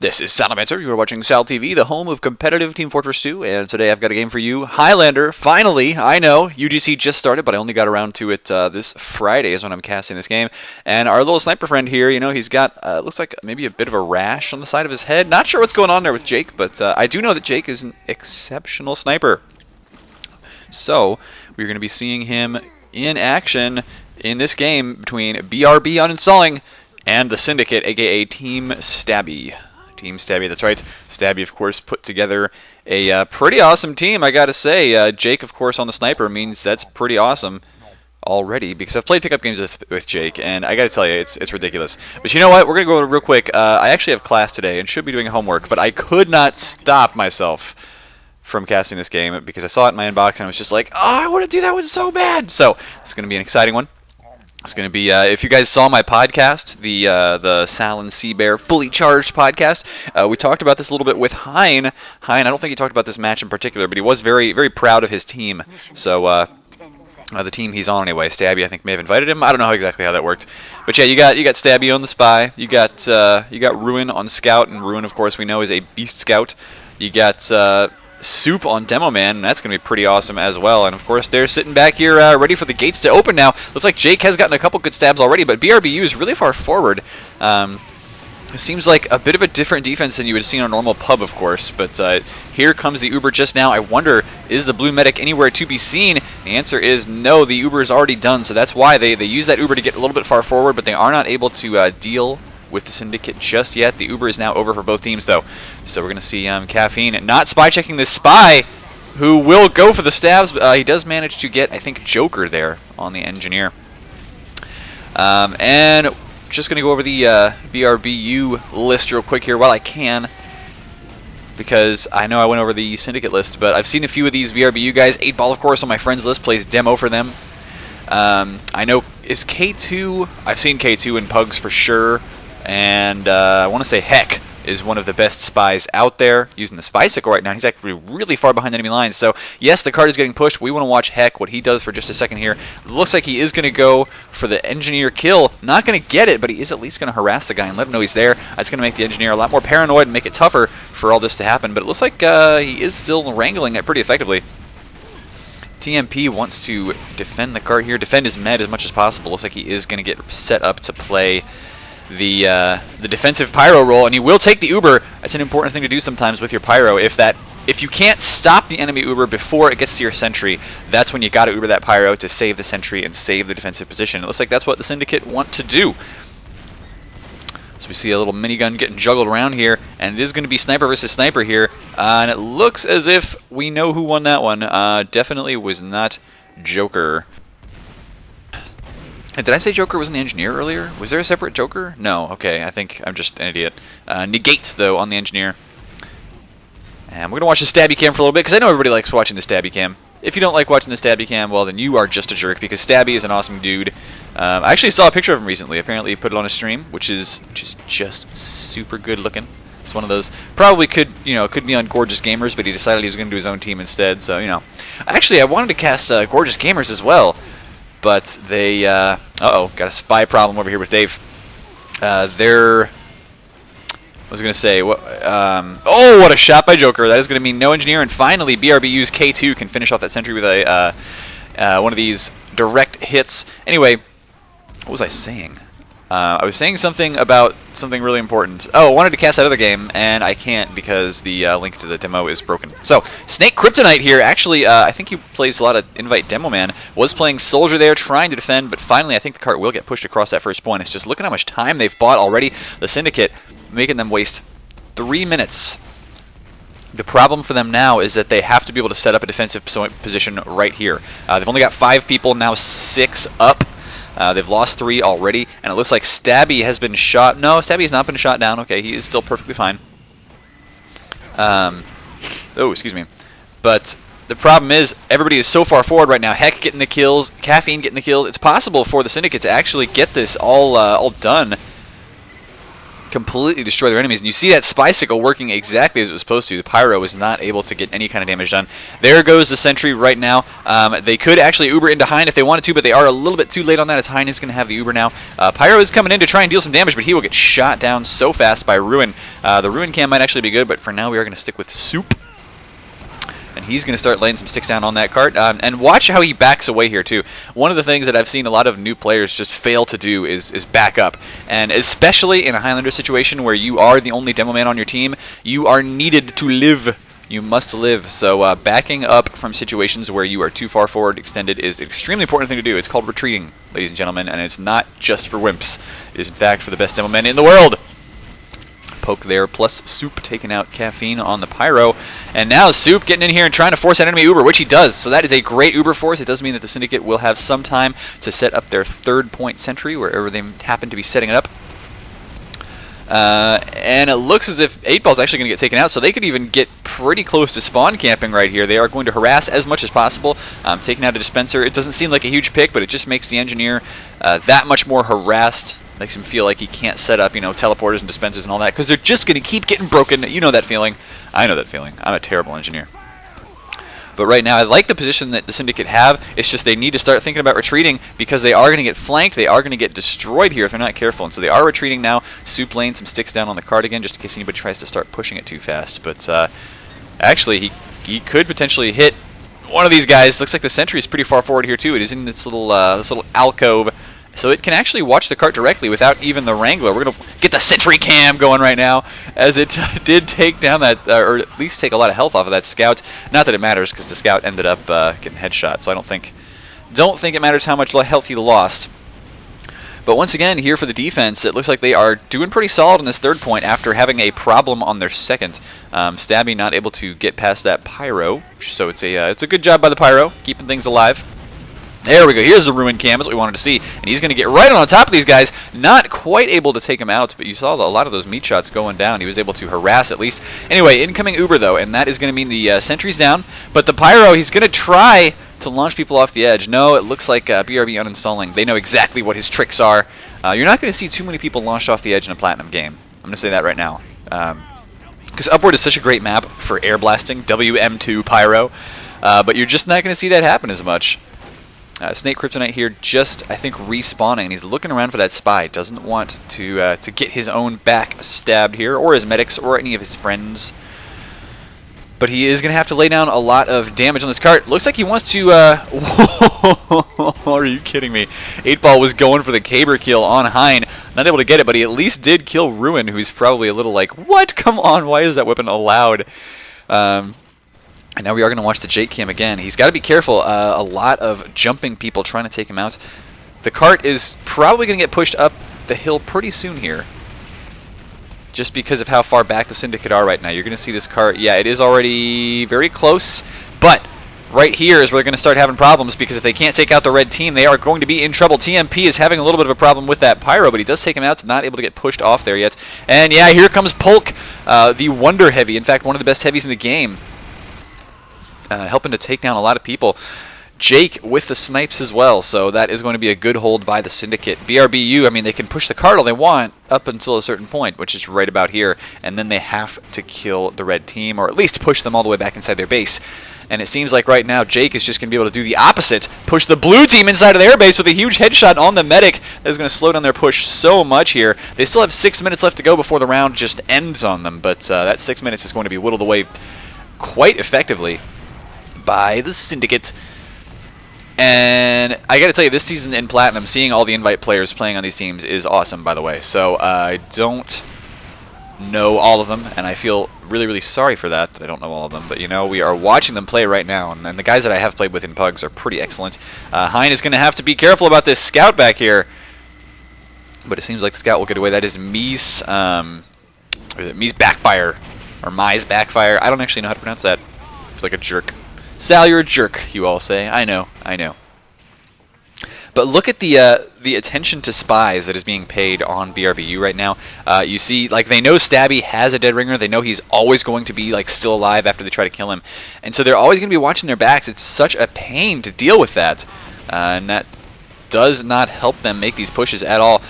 This is Salamancer. You are watching Sal TV, the home of competitive Team Fortress 2, and today I've got a game for you. Highlander, finally, I know, UGC just started, but I only got around to it this Friday is when I'm casting this game. And our little sniper friend here, you know, he's got, looks like maybe a bit of a rash on the side of his head. Not sure what's going on there with Jake, but I do know that Jake is an exceptional sniper. So, we're going to be seeing him in action in this game between BRB uninstalling and the Syndicate, aka Team Stabby. Team Stabby, that's right. Stabby, of course, put together a pretty awesome team, I gotta say. Jake, of course, on the sniper means that's pretty awesome already, because I've played pickup games with Jake, and I gotta tell you, it's ridiculous. But you know what? We're gonna go real quick. I actually have class today and should be doing homework, but I could not stop myself from casting this game because I saw it in my inbox and I was just like, oh, I want to do that one so bad. So it's gonna be an exciting one. It's going to be, if you guys saw my podcast, the Sal and Sea Bear Fully Charged podcast, we talked about this a little bit with Hein. Hein, I don't think he talked about this match in particular, but he was very, very proud of his team. So, the team he's on anyway, Stabby, I think may have invited him. I don't know exactly how that worked. But yeah, you got Stabby on the Spy. You got Ruin on Scout, and Ruin, of course, we know is a Beast Scout. You got Soup on Demo Man, and that's going to be pretty awesome as well. And of course, they're sitting back here ready for the gates to open now. Looks like Jake has gotten a couple good stabs already, but BRBU is really far forward. It seems like a bit of a different defense than you would see on a normal pub, of course. But here comes the Uber just now. I wonder, is the blue medic anywhere to be seen? The answer is no, the Uber is already done. So that's why they use that Uber to get a little bit far forward, but they are not able to deal with the Syndicate just yet. The Uber is now over for both teams, though. So we're going to see Caffeine not spy checking this Spy, who will go for the stabs. He does manage to get, I think, Joker there on the Engineer. And just going to go over the BRBU list real quick here while I can, because I know I went over the Syndicate list, but I've seen a few of these BRBU guys. 8Ball, of course, on my friends list, plays demo for them. I know, is K2, I've seen K2 in Pugs for sure. And I want to say Heck is one of the best spies out there, using the spy sickle right now. He's actually really far behind enemy lines. So, yes, the card is getting pushed. We want to watch Heck, what he does for just a second here. It looks like he is going to go for the Engineer kill. Not going to get it, but he is at least going to harass the guy and let him know he's there. That's going to make the Engineer a lot more paranoid and make it tougher for all this to happen. But it looks like he is still wrangling it pretty effectively. TMP wants to defend the card here, defend his med as much as possible. Looks like he is going to get set up to play the defensive pyro role, and he will take the Uber. That's an important thing to do sometimes with your pyro. If you can't stop the enemy Uber before it gets to your sentry, that's when you got to Uber that pyro to save the sentry and save the defensive position. It looks like that's what the Syndicate want to do. So we see a little minigun getting juggled around here, and it is going to be sniper versus sniper here, and it looks as if we know who won that one. Definitely was not Joker. Did I say Joker was an Engineer earlier? Was there a separate Joker? No. Okay, I think I'm just an idiot. Negate, though, on the Engineer. And we're going to watch the Stabby Cam for a little bit, because I know everybody likes watching the Stabby Cam. If you don't like watching the Stabby Cam, well, then you are just a jerk, because Stabby is an awesome dude. I actually saw a picture of him recently. Apparently he put it on a stream, which is just super good looking. It's one of those, probably could be on Gorgeous Gamers, but he decided he was going to do his own team instead, so, you know. Actually, I wanted to cast Gorgeous Gamers as well. But they, got a spy problem over here with Dave. I was going to say, oh, what a shot by Joker. That is going to mean no Engineer, and finally BRBU's K2 can finish off that sentry with a one of these direct hits. Anyway, what was I saying? I was saying something about something really important. Oh, I wanted to cast that other game, and I can't because the link to the demo is broken. So, Snake Kryptonite here. Actually, I think he plays a lot of Invite Demo Man. Was playing Soldier there, trying to defend, but finally I think the cart will get pushed across that first point. It's just look at how much time they've bought already. The Syndicate, making them waste 3 minutes. The problem for them now is that they have to be able to set up a defensive position right here. They've only got 5 people, now 6 up. They've lost 3 already, and it looks like Stabby has been shot. No, Stabby has not been shot down. Okay, he is still perfectly fine. Oh, excuse me. But the problem is everybody is so far forward right now. Heck getting the kills, Caffeine getting the kills. It's possible for the Syndicate to actually get this all done. completely destroy their enemies. And you see that spy sickle working exactly as it was supposed to. The pyro was not able to get any kind of damage done. There goes the sentry right now. They could actually Uber into Hein if they wanted to, but they are a little bit too late on that, as Hein is going to have the Uber now. Pyro is coming in to try and deal some damage, but he will get shot down so fast by Ruin. The Ruin cam might actually be good, but for now we are going to stick with Soup. And he's going to start laying some sticks down on that cart. And watch how he backs away here, too. One of the things that I've seen a lot of new players just fail to do is back up. And especially in a Highlander situation where you are the only demo man on your team, you are needed to live. You must live. So backing up from situations where you are too far forward extended is an extremely important thing to do. It's called retreating, ladies and gentlemen, and it's not just for wimps. It is, in fact, for the best demo men in the world. Poke there, plus Soup taking out Caffeine on the Pyro. And now Soup getting in here and trying to force that enemy Uber, which he does. So that is a great Uber force. It does mean that the Syndicate will have some time to set up their 3rd point sentry, wherever they happen to be setting it up. And it looks as if 8-Ball's actually going to get taken out, so they could even get pretty close to spawn camping right here. They are going to harass as much as possible, taking out a dispenser. It doesn't seem like a huge pick, but it just makes the engineer that much more harassed. Makes him feel like he can't set up, teleporters and dispensers and all that, because they're just going to keep getting broken. You know that feeling. I know that feeling. I'm a terrible engineer. But right now, I like the position that the Syndicate have. It's just they need to start thinking about retreating, because they are going to get flanked. They are going to get destroyed here if they're not careful. And so they are retreating now. Soup laying some sticks down on the cart again, just in case anybody tries to start pushing it too fast. But actually, he could potentially hit one of these guys. Looks like the sentry is pretty far forward here, too. It is in this little alcove. So it can actually watch the cart directly without even the Wrangler. We're going to get the sentry cam going right now, as it did take down that, or at least take a lot of health off of that scout. Not that it matters, because the scout ended up getting headshot, so I don't think it matters how much health he lost. But once again, here for the defense, it looks like they are doing pretty solid on this 3rd point after having a problem on their 2nd. Stabby not able to get past that Pyro, so it's a good job by the Pyro, keeping things alive. There we go. Here's the Ruin cam. That's what we wanted to see. And he's going to get right on top of these guys. Not quite able to take him out, but you saw a lot of those meat shots going down. He was able to harass at least. Anyway, incoming Uber, though, and that is going to mean the sentry's down. But the Pyro, he's going to try to launch people off the edge. No, it looks like BRB uninstalling. They know exactly what his tricks are. You're not going to see too many people launched off the edge in a Platinum game. I'm going to say that right now. Because Upward is such a great map for air blasting, WM2 Pyro. But you're just not going to see that happen as much. Snake Kryptonite here just, I think, respawning, and he's looking around for that spy. Doesn't want to get his own back stabbed here, or his medics, or any of his friends. But he is going to have to lay down a lot of damage on this cart. Looks like he wants to... Are you kidding me? 8-Ball was going for the Caber kill on Hein. Not able to get it, but he at least did kill Ruin, who's probably a little like, what? Come on, why is that weapon allowed? And now we are going to watch the Jake cam again. He's got to be careful. A lot of jumping people trying to take him out. The cart is probably going to get pushed up the hill pretty soon here, just because of how far back the Syndicate are right now. You're going to see this cart. Yeah, it is already very close, but right here is where they're going to start having problems, because if they can't take out the red team, they are going to be in trouble. TMP is having a little bit of a problem with that Pyro, but he does take him out. Not able to get pushed off there yet. And yeah, here comes Polk, the Wonder Heavy. In fact, one of the best heavies in the game. Helping to take down a lot of people. Jake with the snipes as well, so that is going to be a good hold by the Syndicate. BRBU, I mean, they can push the cart all they want up until a certain point, which is right about here, and then they have to kill the red team, or at least push them all the way back inside their base. And it seems like right now Jake is just going to be able to do the opposite, push the blue team inside of their base with a huge headshot on the medic. That is going to slow down their push so much here. They still have 6 minutes left to go before the round just ends on them, but that 6 minutes is going to be whittled away quite effectively by the Syndicate. And I gotta tell you, this season in Platinum, seeing all the invite players playing on these teams is awesome, by the way. So I don't know all of them, and I feel really, really sorry for that I don't know all of them. But, you know, we are watching them play right now, and the guys that I have played with in Pugs are pretty excellent. Hein is going to have to be careful about this scout back here. But it seems like the scout will get away. That is Mies, Mies Backfire, or Mies Backfire. I don't actually know how to pronounce that. It's like a jerk. Sal, you're a jerk, you all say. I know, I know. But look at the attention to spies that is being paid on BRBU right now. You see, like, they know Stabby has a dead ringer. They know he's always going to be, like, still alive after they try to kill him. And so they're always going to be watching their backs. It's such a pain to deal with that. And that does not help them make these pushes at all.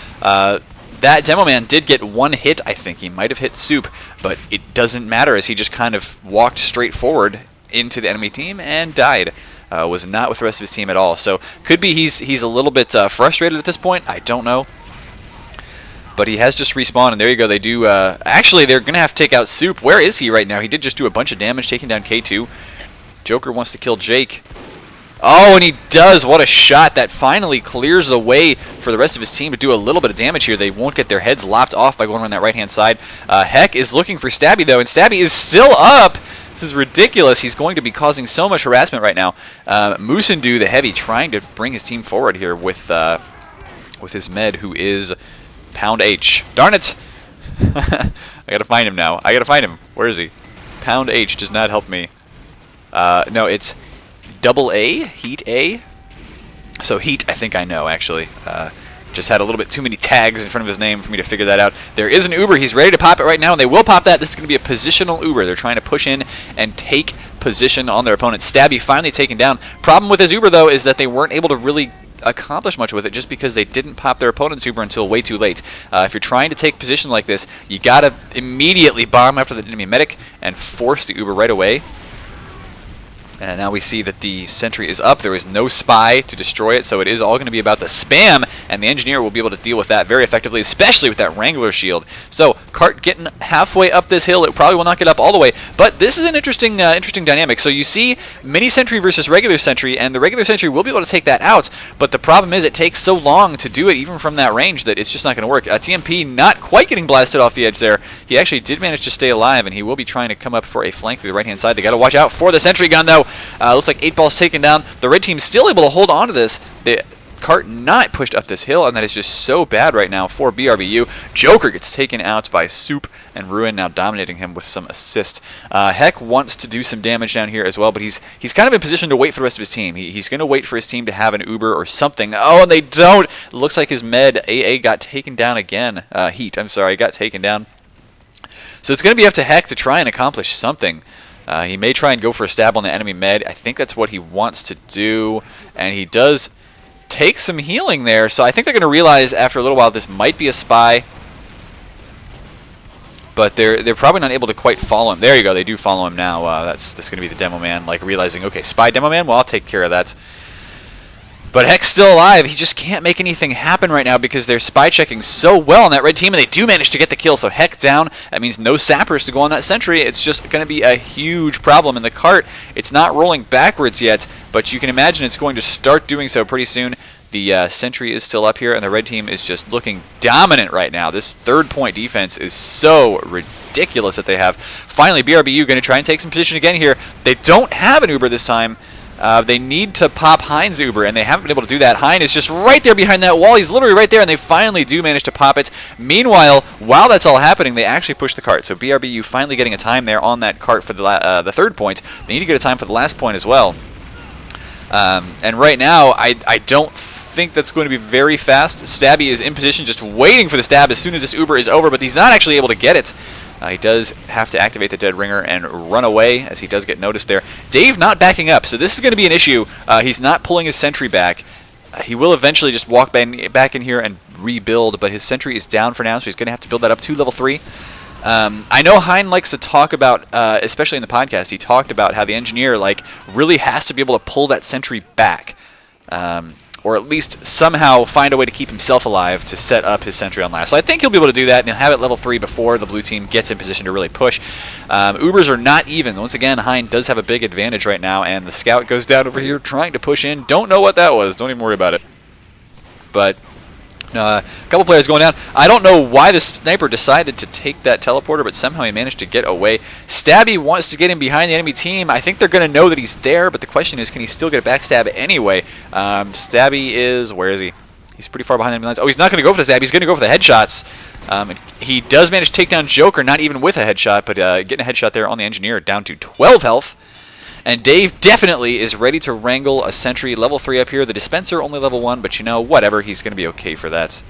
that Demo Man did get one hit, I think. He might have hit Soup, but it doesn't matter as he just kind of walked straight forward into the enemy team and died. Was not with the rest of his team at all. So could be he's a little bit frustrated at this point. I don't know. But he has just respawned, and there you go. They do. Actually, they're going to have to take out Soup. Where is he right now? He did just do a bunch of damage, taking down K2. Joker wants to kill Jake. Oh, and he does. What a shot. That finally clears the way for the rest of his team to do a little bit of damage here. They won't get their heads lopped off by going on that right-hand side. Heck is looking for Stabby, though, and Stabby is still up. This is ridiculous. He's going to be causing so much harassment right now. Moosendu, the heavy, trying to bring his team forward here with his med, who is Pound H. Darn it! I gotta find him now. I gotta find him. Where is he? Pound H does not help me. No, it's double A, Heat A. So Heat, I think I know, actually. Just had a little bit too many tags in front of his name for me to figure that out. There is an Uber. He's ready to pop it right now, and they will pop that. This is going to be a positional Uber. They're trying to push in and take position on their opponent. Stabby finally taken down. Problem with his Uber, though, is that they weren't able to really accomplish much with it just because they didn't pop their opponent's Uber until way too late. If you're trying to take position like this, you got to immediately bomb after the enemy medic and force the Uber right away. And now we see that the sentry is up. There is no spy to destroy it, so it is all going to be about the spam, and the engineer will be able to deal with that very effectively, especially with that Wrangler shield. So, Cart getting halfway up this hill. It probably will not get up all the way, but this is an interesting dynamic. So you see mini sentry versus regular sentry, and the regular sentry will be able to take that out, but the problem is it takes so long to do it, even from that range, that it's just not going to work. TMP not quite getting blasted off the edge there. He actually did manage to stay alive, and he will be trying to come up for a flank through the right-hand side. They got to watch out for the sentry gun, though. Looks like 8Ball's taken down. The red team's still able to hold on to this. The Cart not pushed up this hill, and that is just so bad right now for BRBU. Joker gets taken out by Soup, and Ruin now dominating him with some assist. Heck wants to do some damage down here as well, but he's kind of in position to wait for the rest of his team. He's going to wait for his team to have an Uber or something. Oh, and they don't! It looks like his med, AA, got taken down again. Heat, I'm sorry, got taken down. So it's going to be up to Heck to try and accomplish something. He may try and go for a stab on the enemy med. I think that's what he wants to do, and he does take some healing there. So I think they're going to realize after a little while this might be a spy, but they're probably not able to quite follow him. There you go. They do follow him now. That's going to be the Demo Man, like realizing, okay, spy Demo Man. Well, I'll take care of that. But Heck's still alive. He just can't make anything happen right now because they're spy checking so well on that red team, and they do manage to get the kill. So Heck down. That means no sappers to go on that sentry. It's just going to be a huge problem. In the Cart, it's not rolling backwards yet, but you can imagine it's going to start doing so pretty soon. The sentry is still up here, and the red team is just looking dominant right now. This third-point defense is so ridiculous that they have. Finally, BRBU going to try and take some position again here. They don't have an Uber this time. They need to pop Hein's Uber, and they haven't been able to do that. Hein is just right there behind that wall. He's literally right there, and they finally do manage to pop it. Meanwhile, while that's all happening, they actually push the Cart. So BRBU finally getting a time there on that Cart for the third point. They need to get a time for the last point as well. And right now, I don't think that's going to be very fast. Stabby is in position, just waiting for the stab as soon as this Uber is over, but he's not actually able to get it. He does have to activate the Dead Ringer and run away, as he does get noticed there. Dave not backing up, so this is going to be an issue. He's not pulling his sentry back. He will eventually just walk back in here and rebuild, but his sentry is down for now, so he's going to have to build that up to level 3. I know Hein likes to talk about, especially in the podcast, he talked about how the engineer really has to be able to pull that sentry back. Or at least somehow find a way to keep himself alive to set up his sentry on last. So I think he'll be able to do that, and he'll have it level 3 before the blue team gets in position to really push. Ubers are not even. Once again, Hein does have a big advantage right now, and the scout goes down over here trying to push in. Don't know what that was. Don't even worry about it. But a couple players going down. I don't know why the sniper decided to take that teleporter, but somehow he managed to get away. Stabby wants to get in behind the enemy team. I think they're going to know that he's there, but the question is, can he still get a backstab anyway? Stabby is... where is he? He's pretty far behind the enemy lines. Oh, he's not going to go for the stab. He's going to go for the headshots. And he does manage to take down Joker, not even with a headshot, but getting a headshot there on the engineer, down to 12 health. And Dave definitely is ready to wrangle a sentry level 3 up here. The dispenser only level 1, but you know, whatever. He's going to be okay for that.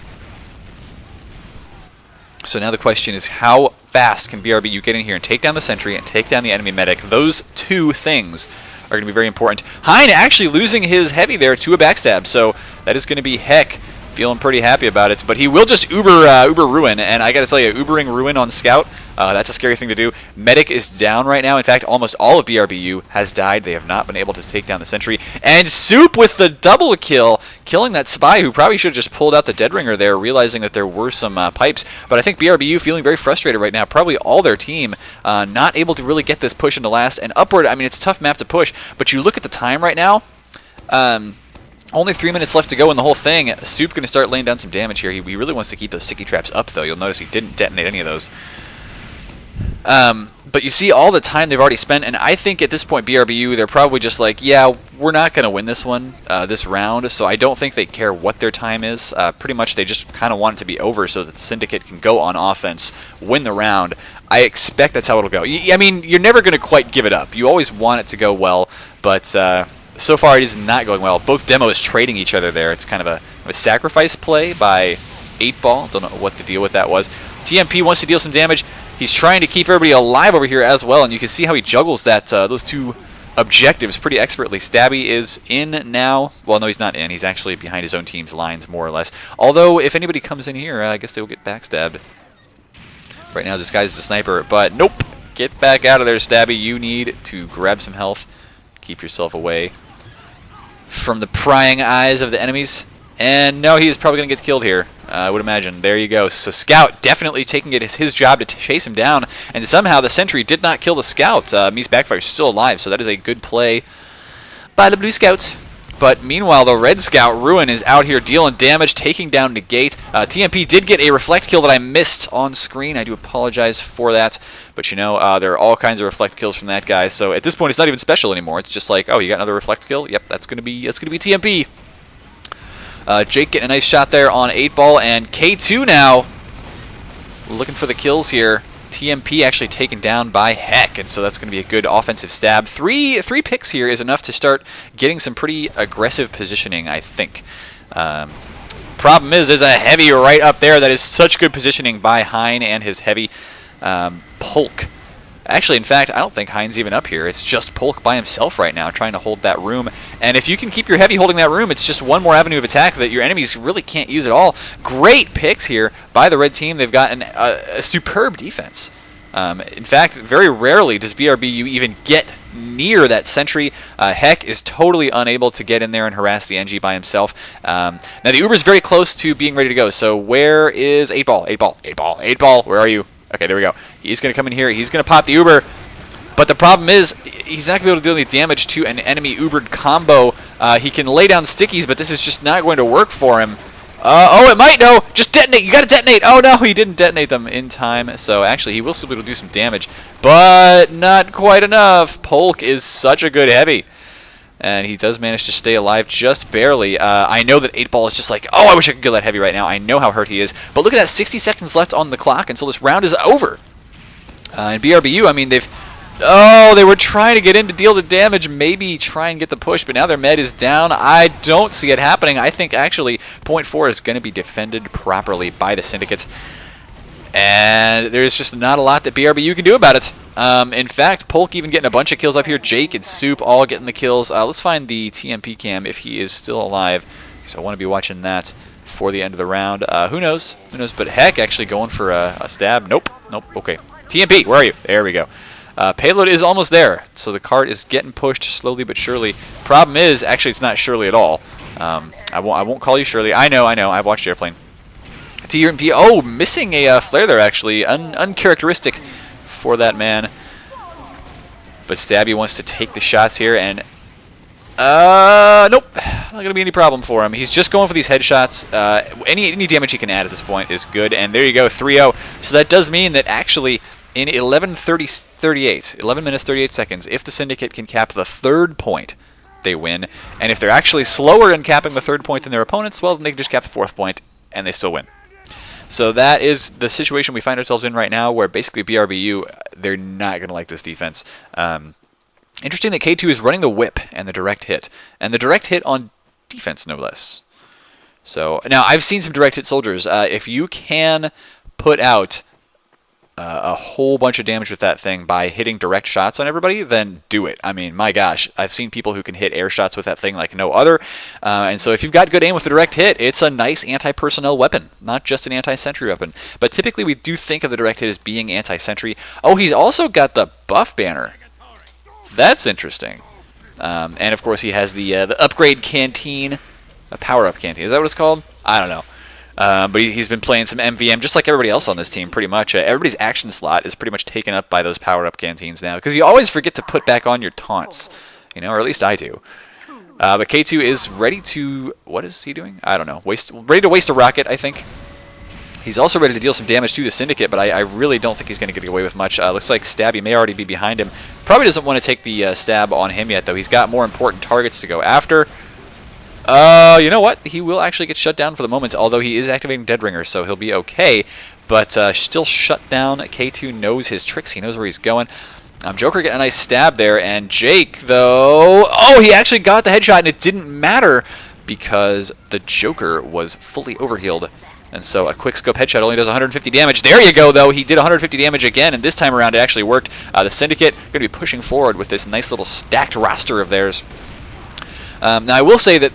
So now the question is, how fast can BRBU get in here and take down the sentry and take down the enemy medic? Those two things are going to be very important. Hein actually losing his heavy there to a backstab, so that is going to be Heck feeling pretty happy about it. But he will just Uber Ruin, and I gotta tell you, Ubering Ruin on Scout, that's a scary thing to do. Medic is down right now. In fact, almost all of BRBU has died. They have not been able to take down the sentry. And Soup with the double kill, killing that spy who probably should have just pulled out the dead ringer there, realizing that there were some pipes. But I think BRBU feeling very frustrated right now. Probably all their team not able to really get this push into last and upward. I mean, it's a tough map to push, but you look at the time right now. Only 3 minutes left to go in the whole thing. Soup going to start laying down some damage here. He really wants to keep those sticky traps up, though. You'll notice he didn't detonate any of those. But you see all the time they've already spent, and I think at this point, BRBU, they're probably just like, yeah, we're not going to win this one, this round, so I don't think they care what their time is. Pretty much they just kind of want it to be over so that the Syndicate can go on offense, win the round. I expect that's how it'll go. I mean, you're never going to quite give it up. You always want it to go well, but so far it is not going well. Both demos trading each other there. It's kind of a sacrifice play by 8ball. Don't know what the deal with that was. TMP wants to deal some damage. He's trying to keep everybody alive over here as well, and you can see how he juggles that those two objectives pretty expertly. Stabby is in now. Well, no, he's not in. He's actually behind his own team's lines, more or less. Although, if anybody comes in here, I guess they will get backstabbed. Right now, this guy's the sniper, but nope. Get back out of there, Stabby. You need to grab some health. Keep yourself away from the prying eyes of the enemies. And no, he's probably going to get killed here, I would imagine. There you go. So Scout definitely taking it as his job to chase him down. And somehow the sentry did not kill the Scout. Me's Backfire is still alive, so that is a good play by the Blue Scout. But meanwhile, the Red Scout, Ruin, is out here dealing damage, taking down Negate. TMP did get a reflect kill that I missed on screen. I do apologize for that. But you know, there are all kinds of reflect kills from that guy. So at this point, it's not even special anymore. It's just like, oh, you got another reflect kill? Yep, that's gonna be TMP. Jake getting a nice shot there on 8ball, and K2 now looking for the kills here. TMP actually taken down by Heck, and so that's going to be a good offensive stab. Three picks here is enough to start getting some pretty aggressive positioning, I think. Problem is, there's a heavy right up there that is such good positioning by Hein and his heavy. Polk. Actually, in fact, I don't think Hein's even up here. It's just Polk by himself right now trying to hold that room. And if you can keep your heavy holding that room, it's just one more avenue of attack that your enemies really can't use at all. Great picks here by the red team. They've got a superb defense. In fact, very rarely does BRBU even get near that sentry. Heck is totally unable to get in there and harass the NG by himself. Now, the Uber's very close to being ready to go. So where is 8ball? 8ball, 8ball, 8ball, where are you? Okay, there we go. He's going to come in here. He's going to pop the Uber. But the problem is, he's not going to be able to deal any damage to an enemy Ubered combo. He can lay down stickies, but this is just not going to work for him. Oh, it might, no! Just detonate! You gotta detonate! Oh, no, he didn't detonate them in time. So, actually, he will still be able to do some damage. But not quite enough. Polk is such a good heavy. And he does manage to stay alive just barely. I know that 8ball is just like, oh, I wish I could kill that heavy right now. I know how hurt he is. But look at that, 60 seconds left on the clock until this round is over. And BRBU, I mean, they were trying to get in to deal the damage, maybe try and get the push, but now their med is down. I don't see it happening. I think, actually, point 4 is going to be defended properly by the Syndicate. And there's just not a lot that BRBU can do about it. In fact, Polk even getting a bunch of kills up here. Jake and Soup all getting the kills. Let's find the TMP cam if he is still alive, because I want to be watching that for the end of the round. Who knows? Who knows? But Heck actually going for a stab. Nope. Nope. Okay. TMP, where are you? There we go. Payload is almost there, so the cart is getting pushed slowly but surely. Problem is, actually, it's not Shirley at all. I won't call you Shirley. I know. I've watched Airplane. TMP, oh, missing a flare there, actually. Uncharacteristic for that man. But Stabby wants to take the shots here, and nope, not going to be any problem for him. He's just going for these headshots. Any damage he can add at this point is good, and there you go, 3-0. So that does mean that actually in 11 minutes 38 seconds, if the Syndicate can cap the third point, they win. And if they're actually slower in capping the third point than their opponents, well, then they can just cap the fourth point, and they still win. So that is the situation we find ourselves in right now, where basically BRBU, they're not going to like this defense. Interesting that K2 is running the whip and the direct hit. And the direct hit on defense, no less. So, now, I've seen some direct hit soldiers. If you can put out a whole bunch of damage with that thing by hitting direct shots on everybody, then do it. I mean, my gosh, I've seen people who can hit air shots with that thing like no other. And so if you've got good aim with a direct hit, it's a nice anti-personnel weapon, not just an anti-sentry weapon. But typically we do think of the direct hit as being anti-sentry. Oh, he's also got the buff banner. That's interesting. And of course he has the upgrade canteen, a power-up canteen. Is that what it's called? I don't know. But he's been playing some MVM just like everybody else on this team, pretty much. Everybody's action slot is pretty much taken up by those power-up canteens now, because you always forget to put back on your taunts, you know, or at least I do. But K2 is ready to... What is he doing? I don't know. Ready to waste a rocket, I think. He's also ready to deal some damage to the Syndicate, but I really don't think he's going to get away with much. Looks like Stabby may already be behind him. Probably doesn't want to take the stab on him yet, though. He's got more important targets to go after. You know what? He will actually get shut down for the moment, although he is activating Dead Ringer, so he'll be okay. But still shut down. K2 knows his tricks. He knows where he's going. Joker getting a nice stab there, and Jake, though... Oh, he actually got the headshot, and it didn't matter because the Joker was fully overhealed. And so a quick scope headshot only does 150 damage. There you go, though. He did 150 damage again, and this time around it actually worked. The Syndicate going to be pushing forward with this nice little stacked roster of theirs. Now I will say that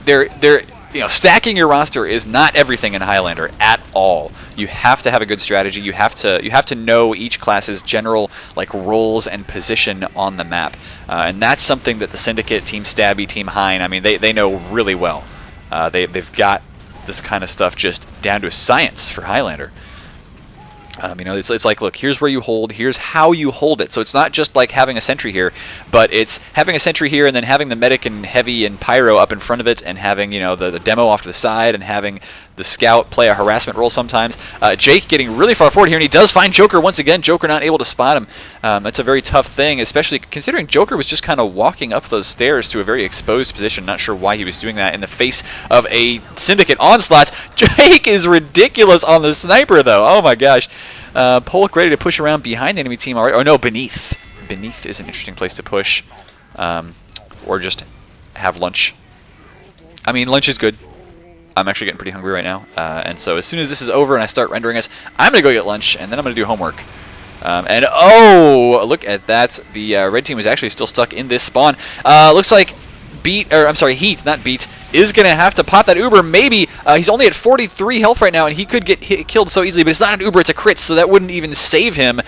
stacking your roster is not everything in Highlander at all. You have to have a good strategy. You have to know each class's general roles and position on the map, and that's something that the Syndicate, Team Stabby, Team Hein, I mean they know really well. They've got this kind of stuff just down to a science for Highlander. It's like, look, here's where you hold, here's how you hold it. So it's not just like having a sentry here, but it's having a sentry here and then having the medic and heavy and pyro up in front of it, and having, the demo off to the side, and having the scout play a harassment role sometimes. Jake getting really far forward here, and he does find Joker once again. Joker not able to spot him. That's a very tough thing, especially considering Joker was just kind of walking up those stairs to a very exposed position. Not sure why he was doing that in the face of a Syndicate onslaught. Jake is ridiculous on the sniper, though. Oh my gosh. Polk ready to push around behind the enemy team already. Oh no, beneath. Beneath is an interesting place to push. Or just have lunch. I mean, lunch is good. I'm actually getting pretty hungry right now. And so as soon as this is over and I start rendering it, I'm going to go get lunch, and then I'm going to do homework. And oh, look at that. The red team is actually still stuck in this spawn. Looks like Heat, not Beat, is going to have to pop that Uber, maybe. He's only at 43 health right now, and he could get killed so easily, but it's not an Uber, it's a crit, so that wouldn't even save him.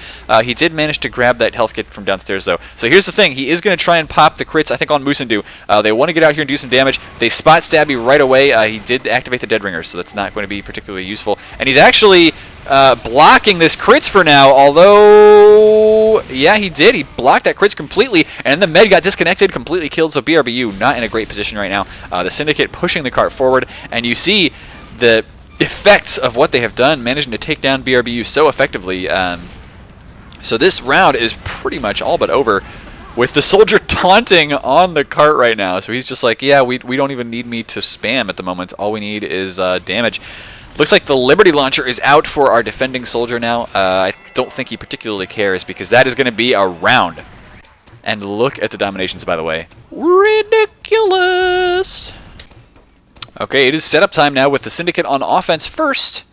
He did manage to grab that health kit from downstairs, though. So here's the thing, he is going to try and pop the crits, I think, on Musendu. They want to get out here and do some damage. They spot Stabby right away. He did activate the Dead Ringer, so that's not going to be particularly useful. And he's actually blocking this crits for now, although... Yeah, he did. He blocked that crits completely, and the med got disconnected, completely killed, so BRBU not in a great position right now. The Syndicate pushing the cart forward, and you see the effects of what they have done, managing to take down BRBU so effectively. So this round is pretty much all but over, with the soldier taunting on the cart right now. So he's just like, yeah, we don't even need me to spam at the moment. All we need is damage. Looks like the Liberty Launcher is out for our defending soldier now. I don't think he particularly cares, because that is going to be a round. And look at the dominations, by the way. Ridiculous! Okay, it is setup time now with the Syndicate on offense first.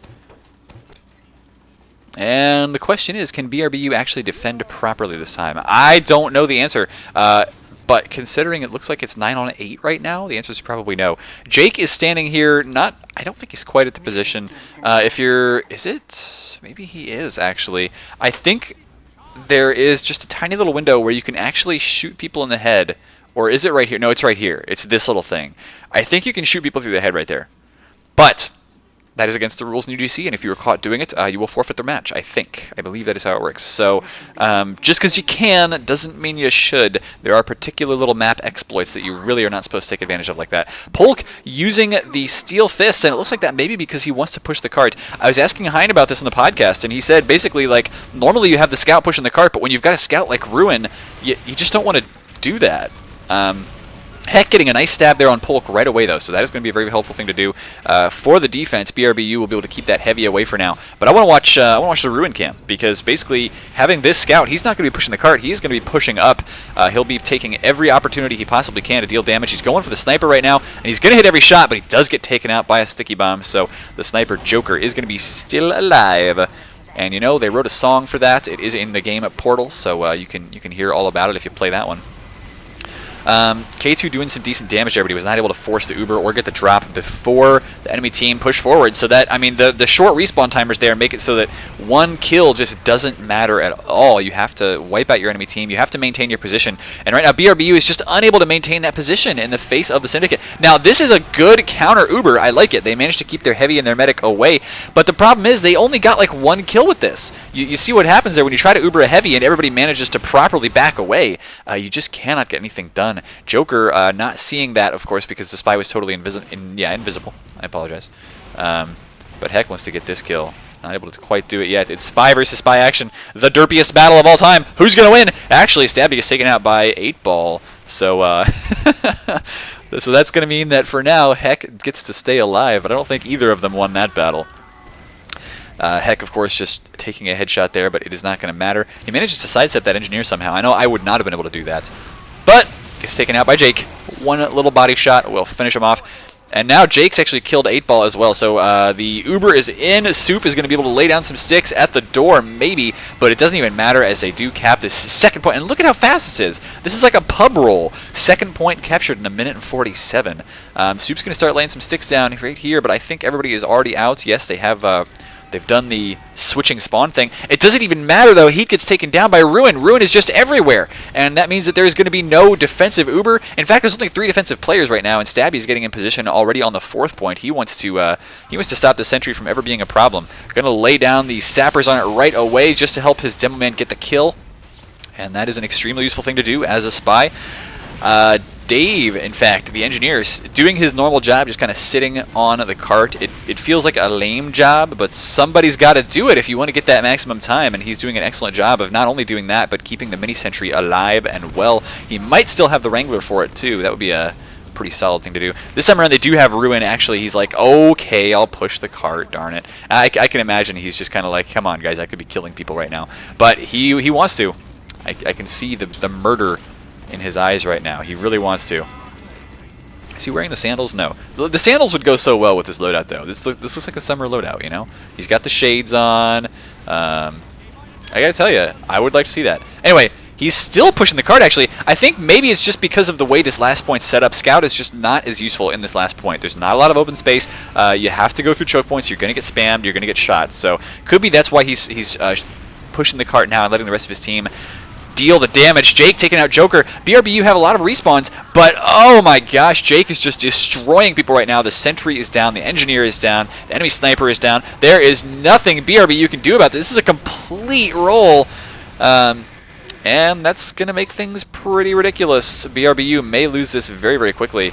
And the question is, can BRBU actually defend properly this time? I don't know the answer. But considering it looks like it's 9 on 8 right now, the answer is probably no. Jake is standing here, I don't think he's quite at the position. Is it? Maybe he is, actually. I think there is just a tiny little window where you can actually shoot people in the head. Or is it right here? No, it's right here. It's this little thing. I think you can shoot people through the head right there. But that is against the rules in UGC, and if you are caught doing it, you will forfeit their match, I think. I believe that is how it works. So, just because you can doesn't mean you should. There are particular little map exploits that you really are not supposed to take advantage of like that. Polk using the Steel Fists, and it looks like that maybe because he wants to push the cart. I was asking Hein about this in the podcast, and he said basically, normally you have the scout pushing the cart, but when you've got a scout like Ruin, you just don't want to do that. Heck, getting a nice stab there on Polk right away, though, so that is going to be a very helpful thing to do. For the defense, BRBU will be able to keep that heavy away for now. But I want to watch the Ruin cam, because basically having this scout, he's not going to be pushing the cart, he's going to be pushing up. He'll be taking every opportunity he possibly can to deal damage. He's going for the sniper right now, and he's going to hit every shot, but he does get taken out by a sticky bomb, so the sniper Joker is going to be still alive. And you know, they wrote a song for that. It is in the game at Portal, so you can hear all about it if you play that one. K2 doing some decent damage there, but he was not able to force the Uber or get the drop before the enemy team pushed forward. So that, I mean, the short respawn timers there make it so that one kill just doesn't matter at all. You have to wipe out your enemy team. You have to maintain your position. And right now, BRBU is just unable to maintain that position in the face of the Syndicate. Now, this is a good counter Uber. I like it. They managed to keep their heavy and their medic away. But the problem is they only got like one kill with this. You see what happens there when you try to Uber a heavy and everybody manages to properly back away. You just cannot get anything done. Joker not seeing that, of course, because the spy was totally invisible. I apologize. But Heck wants to get this kill. Not able to quite do it yet. It's spy versus spy action. The derpiest battle of all time. Who's going to win? Actually, Stabby is taken out by 8-Ball. So, so that's going to mean that for now, Heck gets to stay alive. But I don't think either of them won that battle. Heck, of course, just taking a headshot there, but it is not going to matter. He manages to sidestep that engineer somehow. I know I would not have been able to do that. But gets taken out by Jake. One little body shot will finish him off. And now Jake's actually killed 8-Ball as well. So the Uber is in. Soup is going to be able to lay down some sticks at the door, maybe. But it doesn't even matter as they do cap this second point. And look at how fast this is. This is like a pub roll. Second point captured in 1:47. Soup's going to start laying some sticks down right here. But I think everybody is already out. Yes, they have... They've done the switching spawn thing. It doesn't even matter, though. He gets taken down by Ruin. Ruin is just everywhere. And that means that there's going to be no defensive Uber. In fact, there's only 3 defensive players right now, and Stabby is getting in position already on the 4th point. He wants to stop the sentry from ever being a problem. Going to lay down the sappers on it right away just to help his demo man get the kill. And that is an extremely useful thing to do as a spy. Dave, in fact, the engineer, is doing his normal job, just kind of sitting on the cart. It feels like a lame job, but somebody's got to do it if you want to get that maximum time, and he's doing an excellent job of not only doing that, but keeping the mini-sentry alive and well. He might still have the Wrangler for it, too. That would be a pretty solid thing to do. This time around, they do have Ruin. Actually, he's like, okay, I'll push the cart, darn it. I can imagine he's just kind of like, come on, guys, I could be killing people right now. But he wants to. I can see the murder in his eyes right now. He really wants to. Is he wearing the sandals? No. The sandals would go so well with this loadout, though. This looks like a summer loadout, you know? He's got the shades on. I gotta tell you, I would like to see that. Anyway, he's still pushing the cart, actually. I think maybe it's just because of the way this last point's set up. Scout is just not as useful in this last point. There's not a lot of open space. You have to go through choke points. You're gonna get spammed. You're gonna get shot. So, could be that's why he's pushing the cart now and letting the rest of his team deal the damage. Jake taking out Joker. BRBU have a lot of respawns, but oh my gosh, Jake is just destroying people right now. The sentry is down, the engineer is down, the enemy sniper is down. There is nothing BRBU can do about this. This is a complete roll, and that's going to make things pretty ridiculous. BRBU may lose this very, very quickly.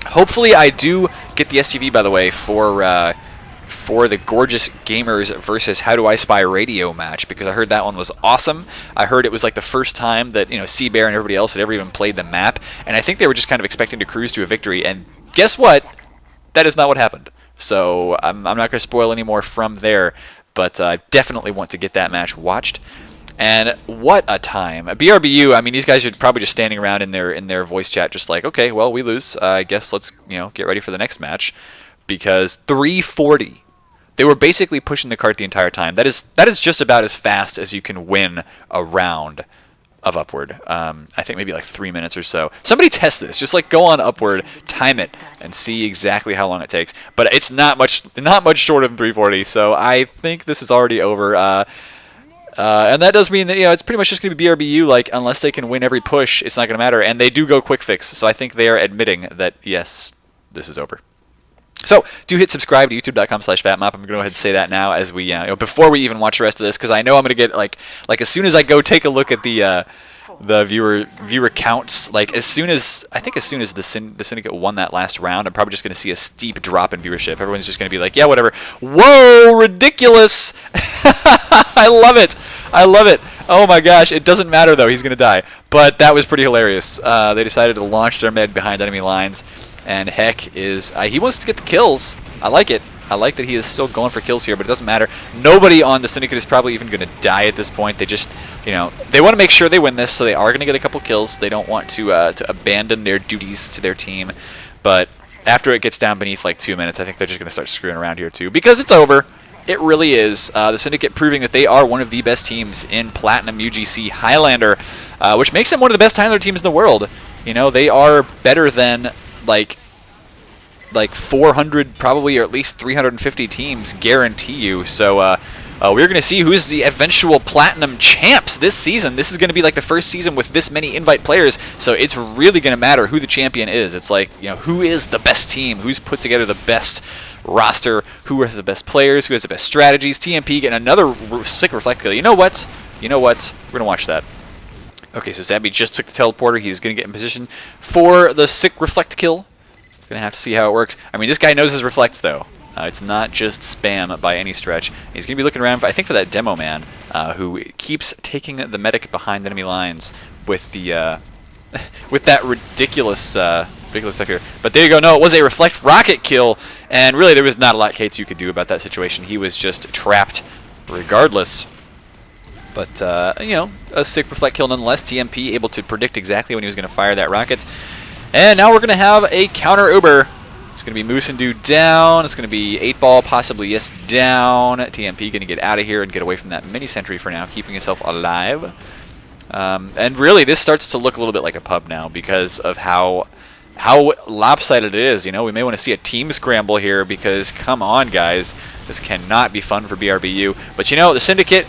Hopefully I do get the SUV, by the way, for the Gorgeous Gamers versus How Do I Spy Radio match, because I heard that one was awesome. I heard it was like the first time that, you know, Seabear and everybody else had ever even played the map, and I think they were just kind of expecting to cruise to a victory, and guess what? That is not what happened. So I'm not going to spoil any more from there, but I definitely want to get that match watched. And what a time. BRBU, I mean, these guys are probably just standing around in their voice chat just like, okay, well, we lose. I guess let's, you know, get ready for the next match, because 340. They were basically pushing the cart the entire time. That is just about as fast as you can win a round of Upward. I think maybe like 3 minutes or so. Somebody test this. Just like go on Upward, time it, and see exactly how long it takes. But it's not much shorter than 340. So I think this is already over. And that does mean that, you know, it's pretty much just going to be BRBU. Like, unless they can win every push, it's not going to matter. And they do go quick fix. So I think they are admitting that yes, this is over. So, do hit subscribe to youtube.com/fatmop. I'm going to go ahead and say that now as we, before we even watch the rest of this, because I know I'm going to get, like as soon as I go take a look at the viewer counts, like as soon as the Syndicate won that last round, I'm probably just going to see a steep drop in viewership. Everyone's just going to be like, yeah, whatever. Whoa, ridiculous! I love it. I love it. Oh my gosh, it doesn't matter though, he's going to die. But that was pretty hilarious. They decided to launch their med behind enemy lines. And Heck is, he wants to get the kills. I like it. I like that he is still going for kills here, but it doesn't matter. Nobody on the Syndicate is probably even going to die at this point. They just, they want to make sure they win this, so they are going to get a couple kills. They don't want to abandon their duties to their team. But after it gets down beneath like 2 minutes, I think they're just going to start screwing around here too, because it's over. It really is. The Syndicate proving that they are one of the best teams in Platinum UGC Highlander, which makes them one of the best Highlander teams in the world. You know, they are better than like 400 probably, or at least 350 teams, guarantee you. So we're going to see who's the eventual Platinum champs this season. This is going to be like the first season with this many invite players, so it's really going to matter who the champion is. It's like, you know, who is the best team, who's put together the best roster, who are the best players, who has the best strategies. TMP getting another sick reflect kill. You know what? We're going to watch that. Okay, so Zabby just took the teleporter. He's going to get in position for the sick reflect kill. Going to have to see how it works. I mean, this guy knows his reflects, though. It's not just spam by any stretch. He's going to be looking around, I think, for that demo man who keeps taking the medic behind enemy lines with the with that ridiculous stuff here. But there you go. No, it was a reflect rocket kill, and really there was not a lot K2 could do about that situation. He was just trapped regardless. But, you know, a sick reflect kill nonetheless. TMP able to predict exactly when he was going to fire that rocket. And now we're going to have a counter Uber. It's going to be Moose and Dude down. It's going to be 8-Ball, possibly Yes down. TMP going to get out of here and get away from that mini sentry for now, keeping himself alive. And really, this starts to look a little bit like a pub now because of how lopsided it is. You know, we may want to see a team scramble here because, come on, guys. This cannot be fun for BRBU. But, you know, the Syndicate,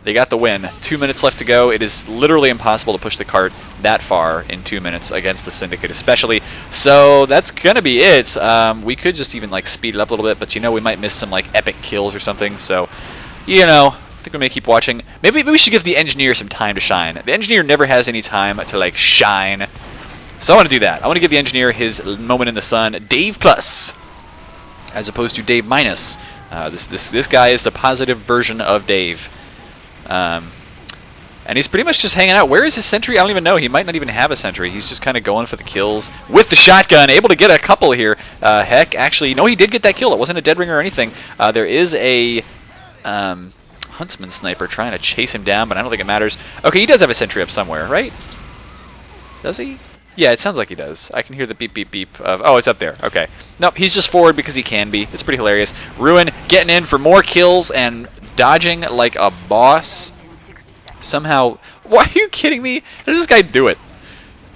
they got the win. 2 minutes left to go. It is literally impossible to push the cart that far in 2 minutes against the Syndicate especially. So that's going to be it. We could just even like speed it up a little bit, but you know we might miss some like epic kills or something. So, you know, I think we may keep watching. Maybe we should give the engineer some time to shine. The engineer never has any time to like shine. So I want to do that. I want to give the engineer his moment in the sun. Dave Plus as opposed to Dave Minus. This guy is the positive version of Dave. And he's pretty much just hanging out. Where is his sentry? I don't even know. He might not even have a sentry. He's just kind of going for the kills with the shotgun. Able to get a couple here. Heck, actually, no, he did get that kill. It wasn't a dead ringer or anything. There is a Huntsman sniper trying to chase him down, but I don't think it matters. Okay, he does have a sentry up somewhere, right? Does he? Yeah, it sounds like he does. I can hear the beep, beep, beep of... Oh, it's up there. Okay. Nope, he's just forward because he can be. It's pretty hilarious. Ruin getting in for more kills and dodging like a boss. Somehow... Why are you kidding me? How does this guy do it?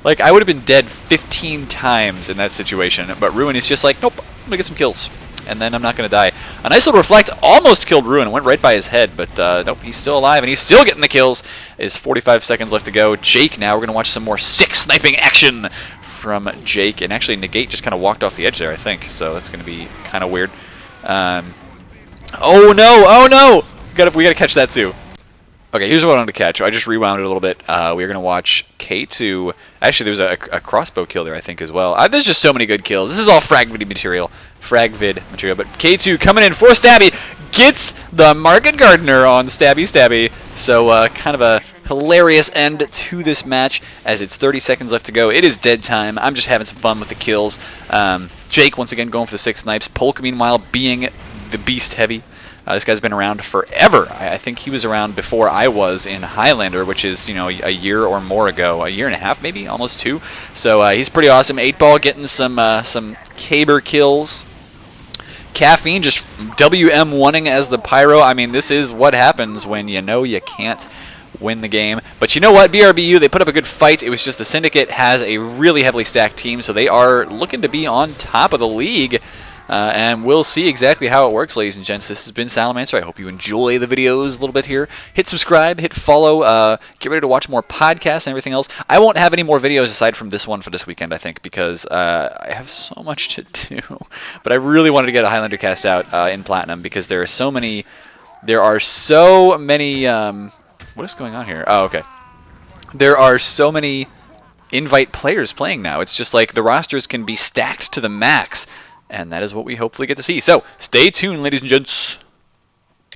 Like, I would have been dead 15 times in that situation, but Ruin is just like, nope, I'm going to get some kills. And then I'm not going to die. A nice little reflect almost killed Ruin. Went right by his head, but nope, he's still alive, and he's still getting the kills. There's 45 seconds left to go. Jake now. We're going to watch some more sick sniping action from Jake. And actually, Negate just kind of walked off the edge there, I think. So that's going to be kind of weird. Oh, no! Oh, no! We gotta catch that, too. Okay, here's what I wanted to catch. I just rewound it a little bit. We're going to watch K2. Actually, there was a crossbow kill there, I think, as well. There's just so many good kills. This is all frag-vid material. But K2 coming in for Stabby. Gets the Market Gardener on Stabby. So, kind of a hilarious end to this match as it's 30 seconds left to go. It is dead time. I'm just having some fun with the kills. Jake, once again, going for the 6 snipes. Polk, meanwhile, being the beast heavy. This guy's been around forever. I think he was around before I was in Highlander, which is, you know, a year or more ago. A year and a half, maybe? Almost 2. So he's pretty awesome. 8-Ball getting some caber kills. Caffeine just WM1ing as the Pyro. I mean, this is what happens when you know you can't win the game. But you know what? BRBU, they put up a good fight. It was just the Syndicate has a really heavily stacked team, so they are looking to be on top of the league. And we'll see exactly how it works, ladies and gents. This has been Salamancer. I hope you enjoy the videos a little bit here. Hit subscribe, hit follow, get ready to watch more podcasts and everything else. I won't have any more videos aside from this one for this weekend, I think, because I have so much to do. But I really wanted to get a Highlander cast out in Platinum because there are so many... what is going on here? Oh, okay. There are so many invite players playing now. It's just like the rosters can be stacked to the max. And that is what we hopefully get to see. So, stay tuned, ladies and gents.